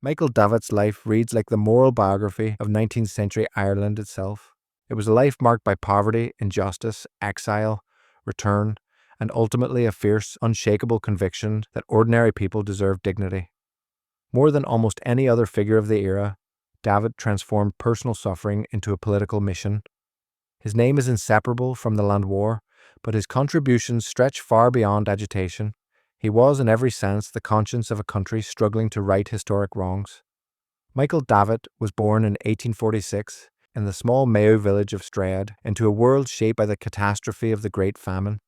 Michael Davitt's life reads like the moral biography of 19th century Ireland itself. It was a life marked by poverty, injustice, exile, return, and ultimately a fierce, unshakable conviction that ordinary people deserve dignity. More than almost any other figure of the era, Davitt transformed personal suffering into a political mission. His name is inseparable from the Land War, but his contributions stretch far beyond agitation. He was, in every sense, the conscience of a country struggling to right historic wrongs. Michael Davitt was born in 1846 in the small Mayo village of Strayed into a world shaped by the catastrophe of the Great Famine.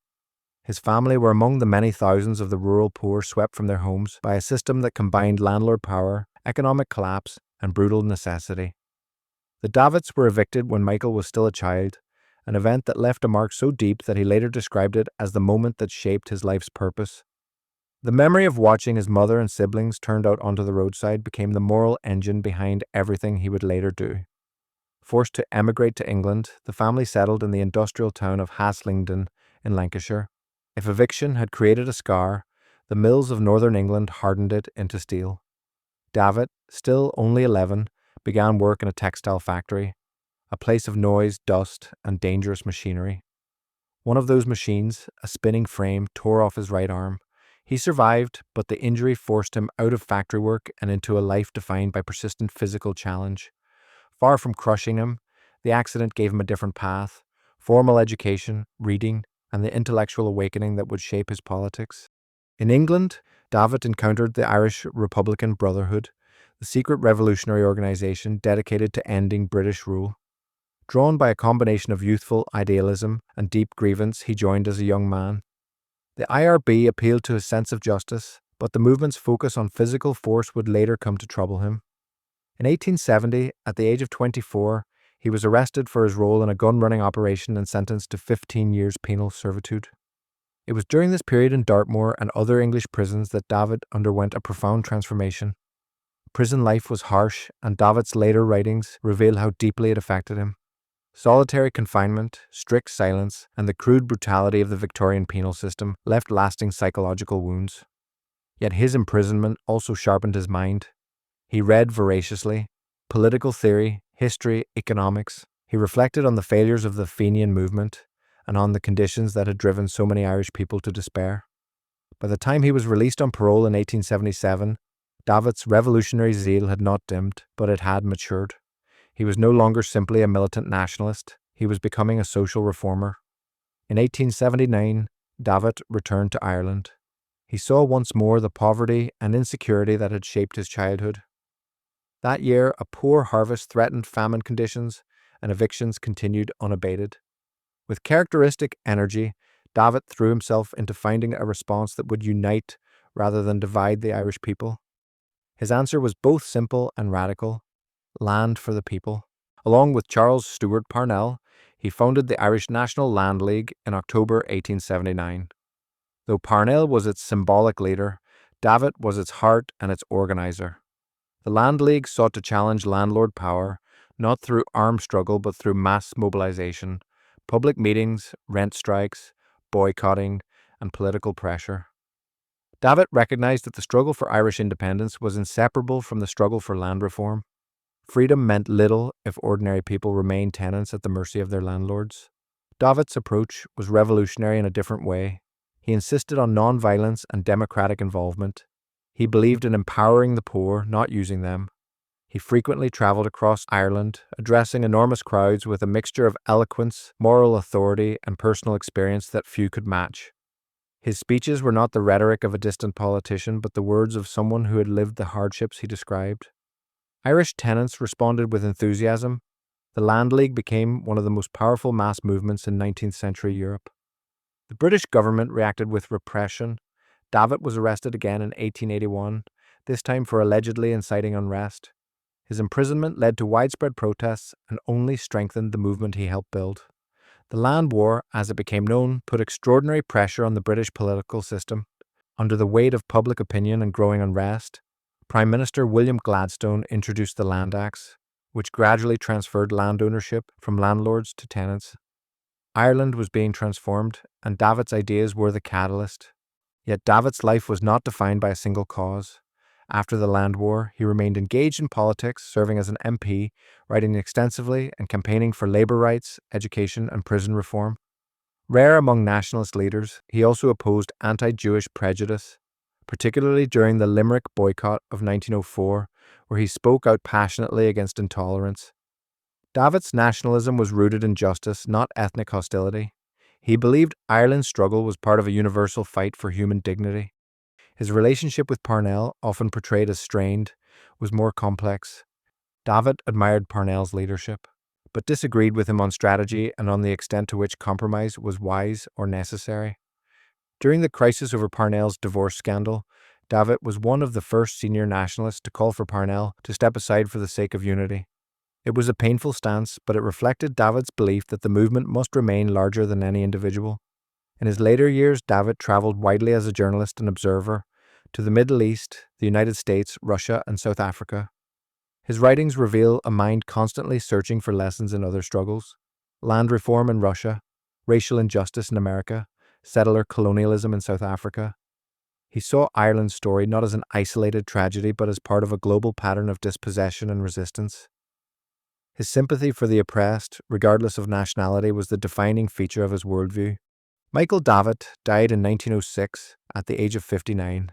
His family were among the many thousands of the rural poor swept from their homes by a system that combined landlord power, economic collapse, and brutal necessity. The Davitts were evicted when Michael was still a child, an event that left a mark so deep that he later described it as the moment that shaped his life's purpose. The memory of watching his mother and siblings turned out onto the roadside became the moral engine behind everything he would later do. Forced to emigrate to England, the family settled in the industrial town of Haslingden in Lancashire. If eviction had created a scar, the mills of northern England hardened it into steel. Davitt, still only 11, began work in a textile factory, a place of noise, dust, and dangerous machinery. One of those machines, a spinning frame, tore off his right arm. He survived, but the injury forced him out of factory work and into a life defined by persistent physical challenge. Far from crushing him, the accident gave him a different path: formal education, reading, and the intellectual awakening that would shape his politics. In England, Davitt encountered the Irish Republican Brotherhood, the secret revolutionary organization dedicated to ending British rule. Drawn by a combination of youthful idealism and deep grievance, he joined as a young man. The IRB appealed to his sense of justice, but the movement's focus on physical force would later come to trouble him. In 1870, at the age of 24, he was arrested for his role in a gun-running operation and sentenced to 15 years penal servitude. It was during this period in Dartmoor and other English prisons that Davitt underwent a profound transformation. Prison life was harsh, and Davitt's later writings reveal how deeply it affected him. Solitary confinement, strict silence, and the crude brutality of the Victorian penal system left lasting psychological wounds. Yet his imprisonment also sharpened his mind. He read voraciously: political theory, history, economics. He reflected on the failures of the Fenian movement and on the conditions that had driven so many Irish people to despair. By the time he was released on parole in 1877, Davitt's revolutionary zeal had not dimmed, but it had matured. He was no longer simply a militant nationalist, he was becoming a social reformer. In 1879, Davitt returned to Ireland. He saw once more the poverty and insecurity that had shaped his childhood. That year, a poor harvest threatened famine conditions, and evictions continued unabated. With characteristic energy, Davitt threw himself into finding a response that would unite rather than divide the Irish people. His answer was both simple and radical: land for the people. Along with Charles Stewart Parnell, he founded the Irish National Land League in October 1879. Though Parnell was its symbolic leader, Davitt was its heart and its organizer. The Land League sought to challenge landlord power, not through armed struggle but through mass mobilization, public meetings, rent strikes, boycotting, and political pressure. Davitt recognized that the struggle for Irish independence was inseparable from the struggle for land reform. Freedom meant little if ordinary people remained tenants at the mercy of their landlords. Davitt's approach was revolutionary in a different way. He insisted on non-violence and democratic involvement. He believed in empowering the poor, not using them. He frequently traveled across Ireland, addressing enormous crowds with a mixture of eloquence, moral authority, and personal experience that few could match. His speeches were not the rhetoric of a distant politician, but the words of someone who had lived the hardships he described. Irish tenants responded with enthusiasm. The Land League became one of the most powerful mass movements in 19th century Europe. The British government reacted with repression. Davitt was arrested again in 1881, this time for allegedly inciting unrest. His imprisonment led to widespread protests and only strengthened the movement he helped build. The Land War, as it became known, put extraordinary pressure on the British political system. Under the weight of public opinion and growing unrest, Prime Minister William Gladstone introduced the Land Acts, which gradually transferred land ownership from landlords to tenants. Ireland was being transformed, and Davitt's ideas were the catalyst. Yet Davitt's life was not defined by a single cause. After the Land War, he remained engaged in politics, serving as an MP, writing extensively and campaigning for labour rights, education, and prison reform. Rare among nationalist leaders, he also opposed anti-Jewish prejudice, particularly during the Limerick boycott of 1904, where he spoke out passionately against intolerance. Davitt's nationalism was rooted in justice, not ethnic hostility. He believed Ireland's struggle was part of a universal fight for human dignity. His relationship with Parnell, often portrayed as strained, was more complex. Davitt admired Parnell's leadership, but disagreed with him on strategy and on the extent to which compromise was wise or necessary. During the crisis over Parnell's divorce scandal, Davitt was one of the first senior nationalists to call for Parnell to step aside for the sake of unity. It was a painful stance, but it reflected Davitt's belief that the movement must remain larger than any individual. In his later years, Davitt traveled widely as a journalist and observer to the Middle East, the United States, Russia, and South Africa. His writings reveal a mind constantly searching for lessons in other struggles: land reform in Russia, racial injustice in America, settler colonialism in South Africa. He saw Ireland's story not as an isolated tragedy, but as part of a global pattern of dispossession and resistance. His sympathy for the oppressed, regardless of nationality, was the defining feature of his worldview. Michael Davitt died in 1906 at the age of 59.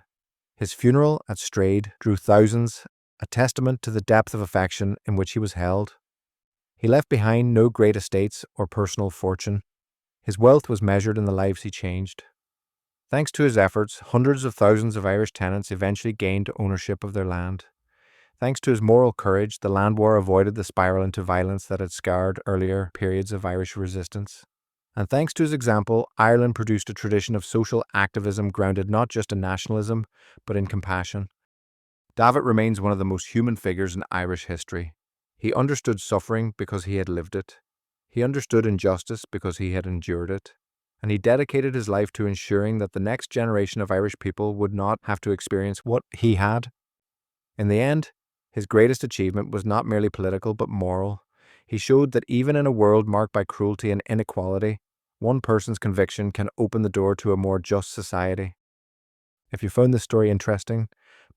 His funeral at Strayed drew thousands, a testament to the depth of affection in which he was held. He left behind no great estates or personal fortune. His wealth was measured in the lives he changed. Thanks to his efforts, hundreds of thousands of Irish tenants eventually gained ownership of their land. Thanks to his moral courage, the Land War avoided the spiral into violence that had scarred earlier periods of Irish resistance. And thanks to his example, Ireland produced a tradition of social activism grounded not just in nationalism, but in compassion. Davitt remains one of the most human figures in Irish history. He understood suffering because he had lived it. He understood injustice because he had endured it. And he dedicated his life to ensuring that the next generation of Irish people would not have to experience what he had. In the end, his greatest achievement was not merely political but moral. He showed that even in a world marked by cruelty and inequality, one person's conviction can open the door to a more just society. If you found this story interesting,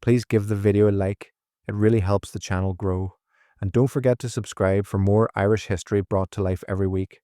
please give the video a like. It really helps the channel grow. And don't forget to subscribe for more Irish history brought to life every week.